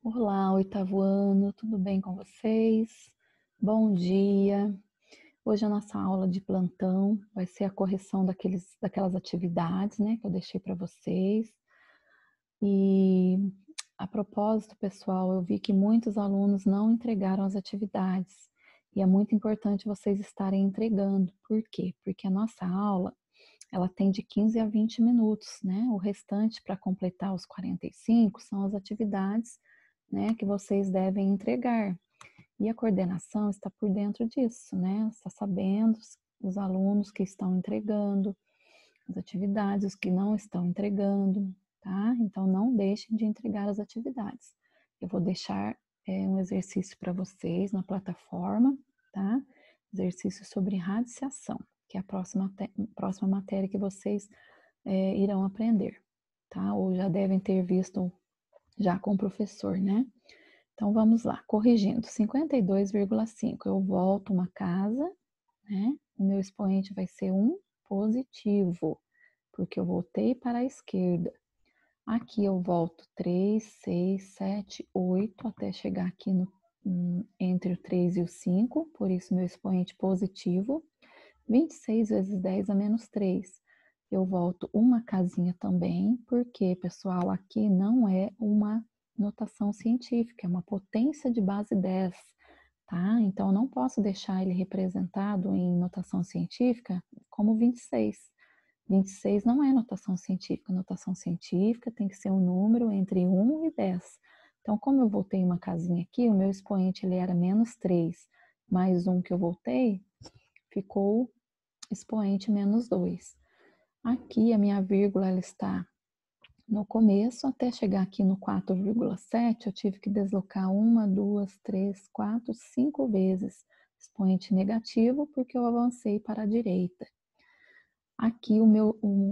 Olá, oitavo ano, tudo bem com vocês? Bom dia. Hoje a nossa aula de plantão vai ser a correção daquelas atividades, né, que eu deixei para vocês. E a propósito, pessoal, eu vi que muitos alunos não entregaram as atividades. E é muito importante vocês estarem entregando. Por quê? Porque a nossa aula, ela tem de 15 a 20 minutos, né? O restante para completar os 45 são as atividades, né, que vocês devem entregar. E a coordenação está por dentro disso, né? Está sabendo os alunos que estão entregando as atividades, os que não estão entregando, tá? Então não deixem de entregar as atividades. Eu vou deixar um exercício para vocês na plataforma, tá? Exercício sobre radiciação, que é a próxima matéria que vocês irão aprender, tá? Ou já devem ter visto já com o professor, né? Então vamos lá, corrigindo, 52,5. Eu volto uma casa, né? O meu expoente vai ser um positivo, porque eu voltei para a esquerda. Aqui eu volto 3, 6, 7, 8, até chegar aqui entre o 3 e o 5, por isso meu expoente positivo. 26 vezes 10 a menos 3. Eu volto uma casinha também, porque, pessoal, aqui não é uma notação científica, é uma potência de base 10, tá? Então, eu não posso deixar ele representado em notação científica como 26. 26 não é notação científica. Notação científica tem que ser um número entre 1 e 10. Então, como eu voltei uma casinha aqui, o meu expoente ele era menos 3, mais 1 que eu voltei, ficou expoente menos 2. Aqui a minha vírgula ela está no começo, até chegar aqui no 4,7, eu tive que deslocar 1, 2, 3, 4, 5 vezes expoente negativo, porque eu avancei para a direita. Aqui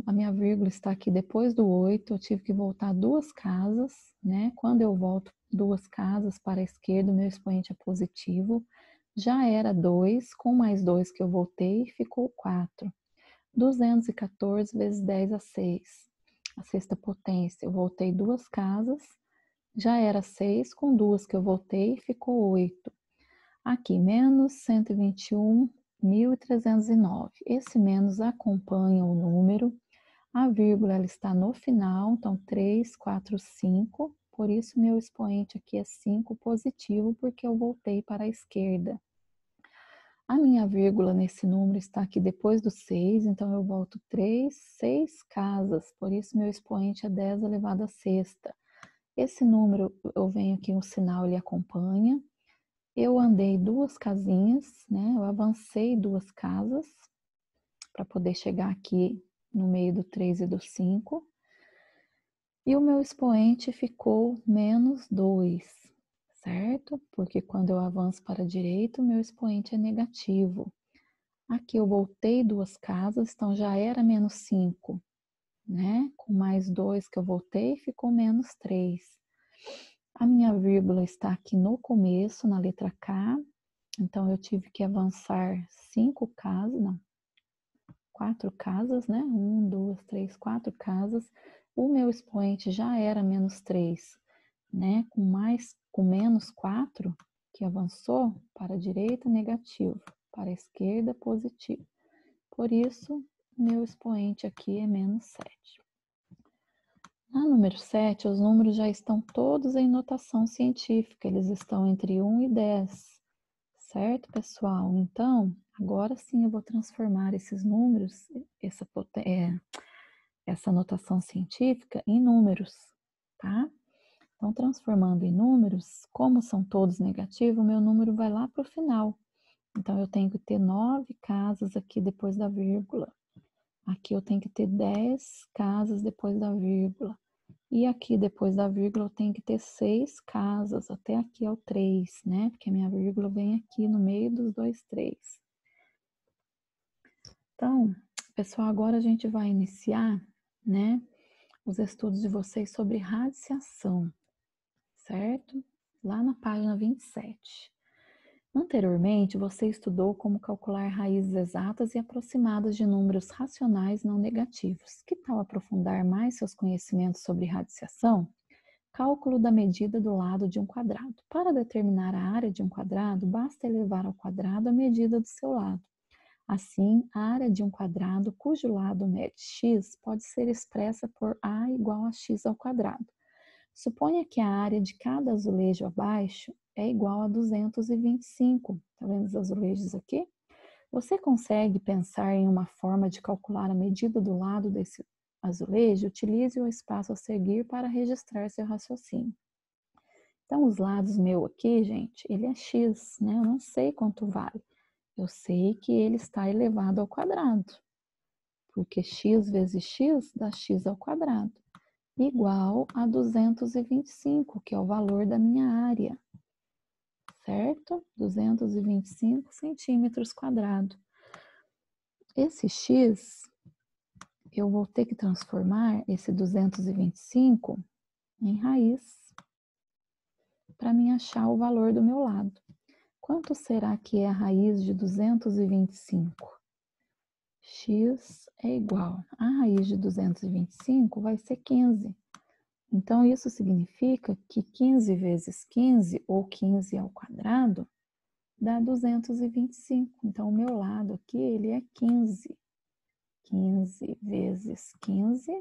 a minha vírgula está aqui depois do 8, eu tive que voltar 2 casas, né? Quando eu volto 2 casas para a esquerda, o meu expoente é positivo. Já era 2, com mais 2 que eu voltei, ficou 4. 214 vezes 10 a 6. A sexta potência, eu voltei 2 casas, já era 6, com 2 que eu voltei, ficou 8. Aqui, menos 121.309. Esse menos acompanha o número, a vírgula ela está no final, então 3, 4, 5. Por isso, meu expoente aqui é 5 positivo, porque eu voltei para a esquerda. A minha vírgula nesse número está aqui depois do 6, então eu volto 3, 6 casas, por isso meu expoente é 10 elevado à sexta. Esse número, eu venho aqui, um sinal, ele acompanha. Eu andei 2 casinhas, né? Eu avancei 2 casas para poder chegar aqui no meio do 3 e do 5. E o meu expoente ficou menos 2, certo? Porque quando eu avanço para a direita, o meu expoente é negativo. Aqui eu voltei 2 casas, então já era menos 5, né? Com mais 2 que eu voltei, ficou menos 3. A minha vírgula está aqui no começo, na letra K, então eu tive que avançar 5 casas, não, 4 casas, né? 1, 2, 3, 4 casas. O meu expoente já era menos 3, né? Com menos 4, que avançou para a direita, negativo, para a esquerda, positivo. Por isso, meu expoente aqui é menos 7. Na número 7, os números já estão todos em notação científica, eles estão entre 1 e 10, certo, pessoal? Então, agora sim eu vou transformar esses números, essa notação científica, em números, tá? Então, transformando em números, como são todos negativos, o meu número vai lá para o final. Então, eu tenho que ter 9 casas aqui depois da vírgula. Aqui eu tenho que ter 10 casas depois da vírgula. E aqui depois da vírgula eu tenho que ter 6 casas, até aqui é o 3, né? Porque a minha vírgula vem aqui no meio dos dois 3. Então, pessoal, agora a gente vai iniciar, né, os estudos de vocês sobre radiciação, certo? Lá na página 27. Anteriormente, você estudou como calcular raízes exatas e aproximadas de números racionais não negativos. Que tal aprofundar mais seus conhecimentos sobre radiciação? Cálculo da medida do lado de um quadrado. Para determinar a área de um quadrado, basta elevar ao quadrado a medida do seu lado. Assim, a área de um quadrado cujo lado mede x pode ser expressa por A igual a x ao quadrado. Suponha que a área de cada azulejo abaixo é igual a 225. Tá vendo os azulejos aqui? Você consegue pensar em uma forma de calcular a medida do lado desse azulejo? Utilize o espaço a seguir para registrar seu raciocínio. Então, os lados meu aqui, gente, ele é x, né? Eu não sei quanto vale. Eu sei que ele está elevado ao quadrado, porque x vezes x dá x ao quadrado, igual a 225, que é o valor da minha área, certo? 225 centímetros quadrados. Esse x, eu vou ter que transformar esse 225 em raiz para mim achar o valor do meu lado. Quanto será que é a raiz de 225? X é igual a raiz de 225 vai ser 15. Então, isso significa que 15 vezes 15, ou 15 ao quadrado, dá 225. Então, o meu lado aqui, ele é 15. 15 vezes 15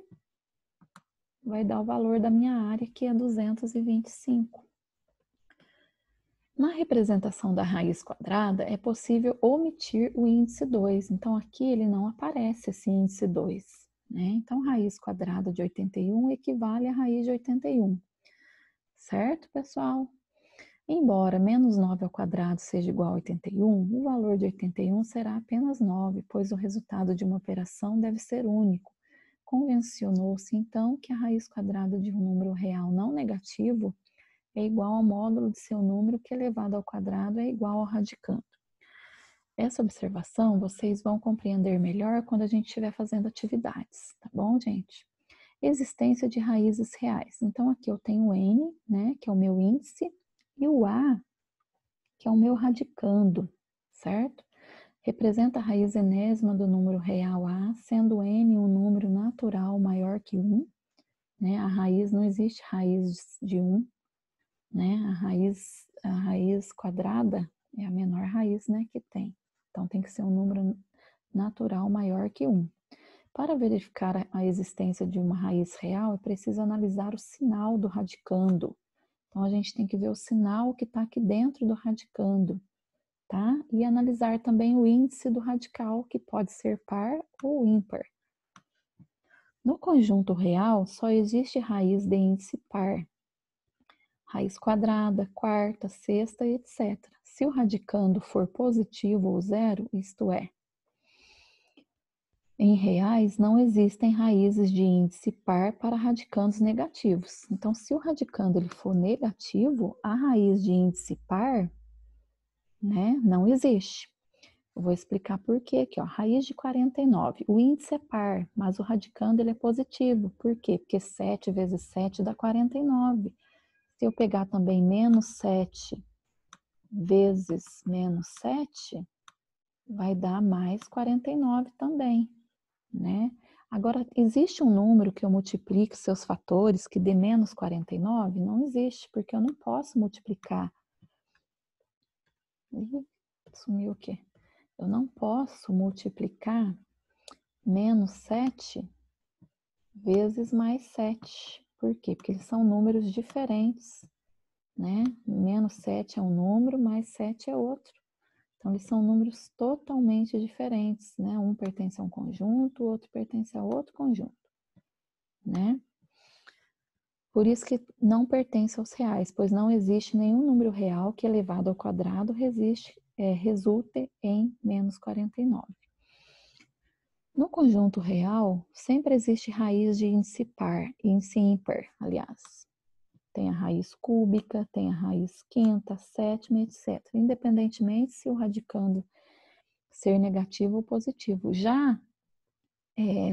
vai dar o valor da minha área, que é 225. Na representação da raiz quadrada, é possível omitir o índice 2. Então, aqui ele não aparece esse índice 2. Né? Então, raiz quadrada de 81 equivale a raiz de 81. Certo, pessoal? Embora menos 9 ao quadrado seja igual a 81, o valor de 81 será apenas 9, pois o resultado de uma operação deve ser único. Convencionou-se, então, que a raiz quadrada de um número real não negativo é igual ao módulo de seu número, que elevado ao quadrado é igual ao radicando. Essa observação vocês vão compreender melhor quando a gente estiver fazendo atividades, tá bom, gente? Existência de raízes reais. Então, aqui eu tenho o N, né, que é o meu índice, e o A, que é o meu radicando, certo? Representa a raiz enésima do número real A, sendo N um número natural maior que 1, né? A raiz, não existe raiz de 1, né? A raiz quadrada é a menor raiz, né, que tem. Então, tem que ser um número natural maior que 1. Para verificar a existência de uma raiz real, é preciso analisar o sinal do radicando. Então, a gente tem que ver o sinal que está aqui dentro do radicando, tá? E analisar também o índice do radical, que pode ser par ou ímpar. No conjunto real, só existe raiz de índice par. Raiz quadrada, quarta, sexta, etc. Se o radicando for positivo ou zero, isto é, em reais não existem raízes de índice par para radicandos negativos. Então, se o radicando ele for negativo, a raiz de índice par, né, não existe. Eu vou explicar por quê aqui, ó. Raiz de 49. O índice é par, mas o radicando ele é positivo. Por quê? Porque 7 vezes 7 dá 49. Se eu pegar também menos 7 vezes menos 7, vai dar mais 49 também, né? Agora, existe um número que eu multiplique seus fatores que dê menos 49? Não existe, porque eu não posso multiplicar. Ih, sumiu o quê? Eu não posso multiplicar menos 7 vezes mais 7. Por quê? Porque eles são números diferentes, né? Menos 7 é um número, mais 7 é outro. Então, eles são números totalmente diferentes, né? Um pertence a um conjunto, o outro pertence a outro conjunto, né? Por isso que não pertence aos reais, pois não existe nenhum número real que elevado ao quadrado resulte em menos 49. No conjunto real, sempre existe raiz de índice par, índice ímpar, aliás. Tem a raiz cúbica, tem a raiz quinta, sétima, etc. Independentemente se o radicando ser negativo ou positivo. Já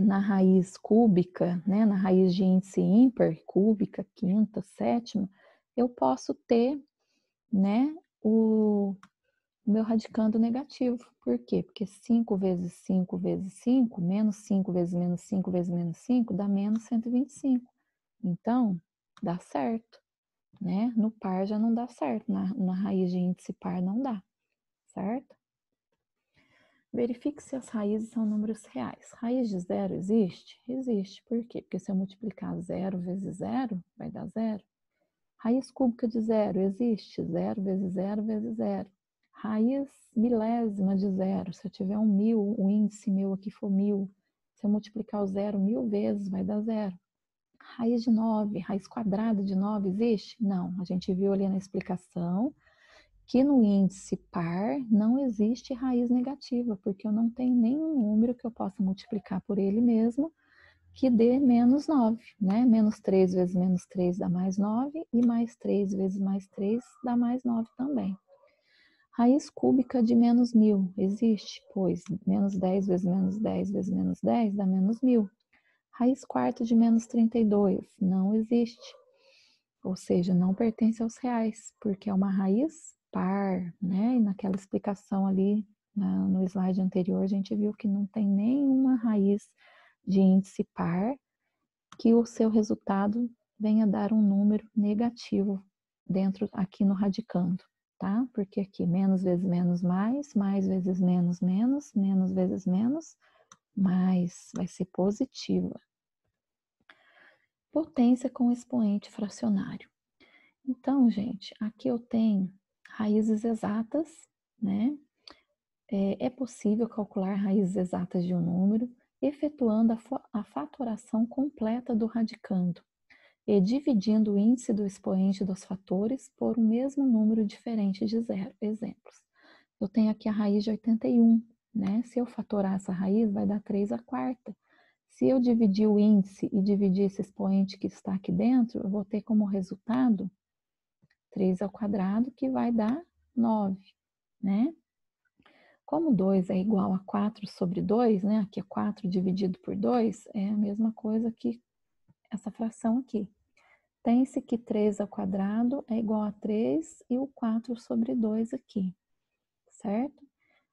na raiz cúbica, né, na raiz de índice ímpar, cúbica, quinta, sétima, eu posso ter, né, o meu radicando negativo. Por quê? Porque 5 vezes 5 vezes 5, menos 5 vezes menos 5 vezes menos 5, dá menos 125. Então, dá certo, né? No par já não dá certo, na raiz de índice par não dá, certo? Verifique se as raízes são números reais. Raiz de zero existe? Existe. Por quê? Porque se eu multiplicar zero vezes zero, vai dar zero. Raiz cúbica de zero existe? Zero vezes zero vezes zero. Raiz milésima de zero. Se eu tiver um 1000, o índice meu aqui for 1000, se eu multiplicar o zero 1000 vezes, vai dar zero. Raiz de 9, raiz quadrada de 9 existe? Não. A gente viu ali na explicação que no índice par não existe raiz negativa, porque eu não tenho nenhum número que eu possa multiplicar por ele mesmo que dê menos 9, né? Menos 3 vezes menos 3 dá mais 9, e mais 3 vezes mais 3 dá mais 9 também. Raiz cúbica de menos 1000 existe? Pois menos 10 vezes menos 10 vezes menos 10 dá menos 1000. Raiz quarta de menos 32 não existe. Ou seja, não pertence aos reais, porque é uma raiz par, né? E naquela explicação ali, no slide anterior, a gente viu que não tem nenhuma raiz de índice par que o seu resultado venha dar um número negativo dentro aqui no radicando, tá? Porque aqui menos vezes menos mais vezes menos menos, menos vezes menos, mais vai ser positiva. Potência com expoente fracionário. Então, gente, aqui eu tenho raízes exatas, né? É possível calcular raízes exatas de um número, efetuando a fatoração completa do radicando e dividindo o índice do expoente dos fatores por um mesmo número diferente de zero. Exemplos. Eu tenho aqui a raiz de 81, né? Se eu fatorar essa raiz, vai dar 3 à quarta. Se eu dividir o índice e dividir esse expoente que está aqui dentro, eu vou ter como resultado 3 ao quadrado, que vai dar 9, né? Como 2 é igual a 4 sobre 2, né? Aqui é 4 dividido por 2, é a mesma coisa que essa fração aqui. Tem-se que 3 ao quadrado é igual a 3 e o 4 sobre 2 aqui, certo?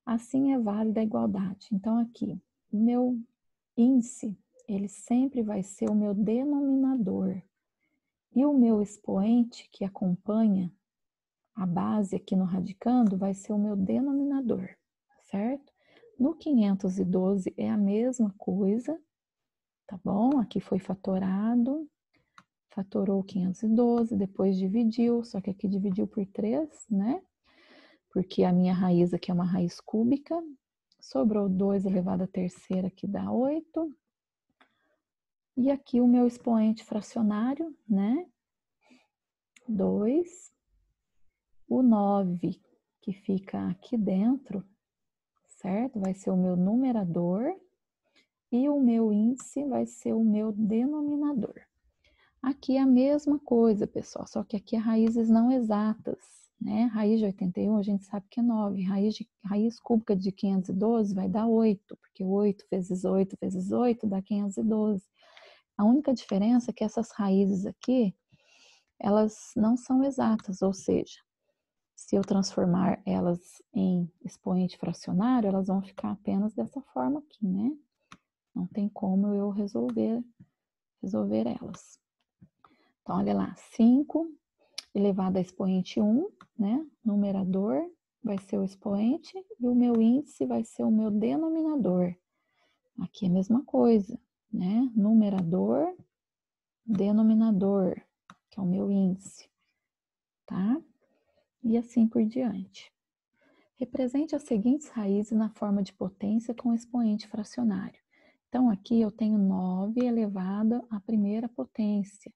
Assim é válida a igualdade. Então, aqui, o meu índice, ele sempre vai ser o meu denominador. E o meu expoente, que acompanha a base aqui no radicando, vai ser o meu denominador, certo? No 512 é a mesma coisa, tá bom? Aqui foi fatorado, fatorou 512, depois dividiu, só que aqui dividiu por 3, né? Porque a minha raiz aqui é uma raiz cúbica, sobrou 2 elevado à terceira, que dá 8. E aqui o meu expoente fracionário, né? 2. O 9, que fica aqui dentro, certo? Vai ser o meu numerador. E o meu índice vai ser o meu denominador. Aqui é a mesma coisa, pessoal, só que aqui é raízes não exatas, né? Raiz de 81 a gente sabe que é 9, raiz cúbica de 512 vai dar 8, porque 8 vezes 8 vezes 8 dá 512. A única diferença é que essas raízes aqui, elas não são exatas, ou seja, se eu transformar elas em expoente fracionário, elas vão ficar apenas dessa forma aqui, né? Não tem como eu resolver elas. Então, olha lá, 5 elevado a expoente 1, né? Numerador vai ser o expoente e o meu índice vai ser o meu denominador. Aqui é a mesma coisa, né? Numerador, denominador, que é o meu índice, tá? E assim por diante. Represente as seguintes raízes na forma de potência com expoente fracionário. Então, aqui eu tenho 9 elevado à primeira potência.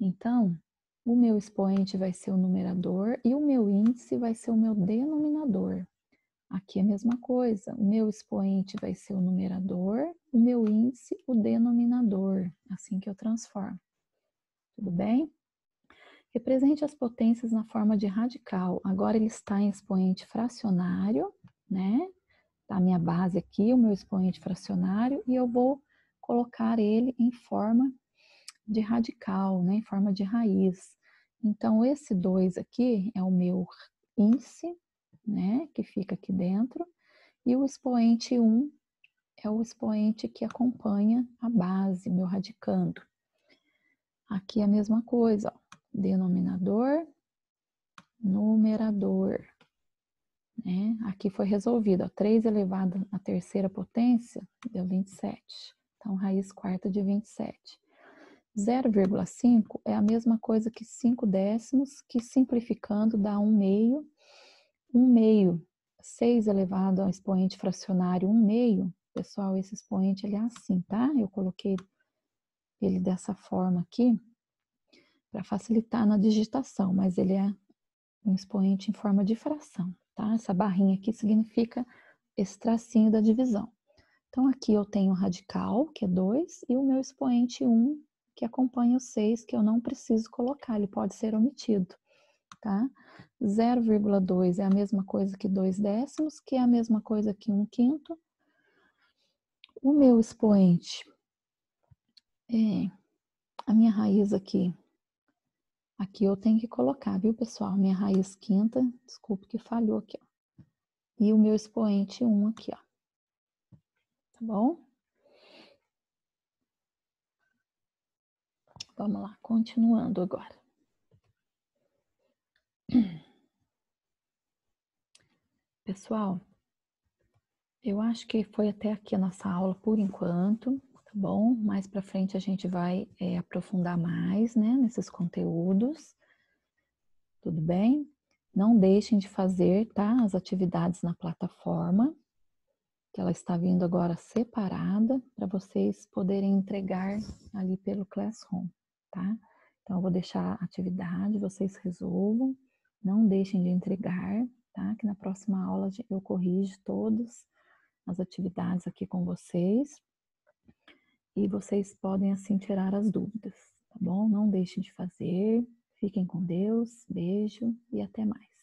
Então, o meu expoente vai ser o numerador e o meu índice vai ser o meu denominador. Aqui é a mesma coisa, o meu expoente vai ser o numerador, o meu índice, o denominador, assim que eu transformo. Tudo bem? Represente as potências na forma de radical. Agora ele está em expoente fracionário, né? Tá a minha base aqui, o meu expoente fracionário, e eu vou colocar ele em forma de radical, né? Em forma de raiz. Então, esse 2 aqui é o meu índice, né? Que fica aqui dentro, e o expoente 1 é o expoente que acompanha a base, meu radicando. Aqui é a mesma coisa, ó. Denominador, numerador, né? Aqui foi resolvido, ó. 3 elevado à terceira potência deu 27. Então, raiz quarta de 27. 0,5 é a mesma coisa que 5 décimos, que simplificando dá 1 meio. 1 meio, 6 elevado ao expoente fracionário 1 meio. Pessoal, esse expoente ele é assim, tá? Eu coloquei ele dessa forma aqui para facilitar na digitação, mas ele é um expoente em forma de fração, tá? Essa barrinha aqui significa esse tracinho da divisão. Então, aqui eu tenho o radical, que é 2, e o meu expoente 1, que acompanha o 6, que eu não preciso colocar, ele pode ser omitido, tá? 0,2 é a mesma coisa que 2 décimos, que é a mesma coisa que 1 quinto. O meu expoente, a minha raiz aqui eu tenho que colocar, viu, pessoal? Minha raiz quinta, desculpe que falhou aqui, ó. E o meu expoente 1 aqui, ó. Tá bom? Vamos lá, continuando agora. Pessoal, eu acho que foi até aqui a nossa aula por enquanto, tá bom? Mais para frente a gente vai aprofundar mais, né, nesses conteúdos. Tudo bem? Não deixem de fazer, tá? As atividades na plataforma, que ela está vindo agora separada, para vocês poderem entregar ali pelo Classroom, tá? Então, eu vou deixar a atividade, vocês resolvam, não deixem de entregar, tá? Que na próxima aula eu corrijo todas as atividades aqui com vocês e vocês podem assim tirar as dúvidas, tá bom? Não deixem de fazer, fiquem com Deus, beijo e até mais.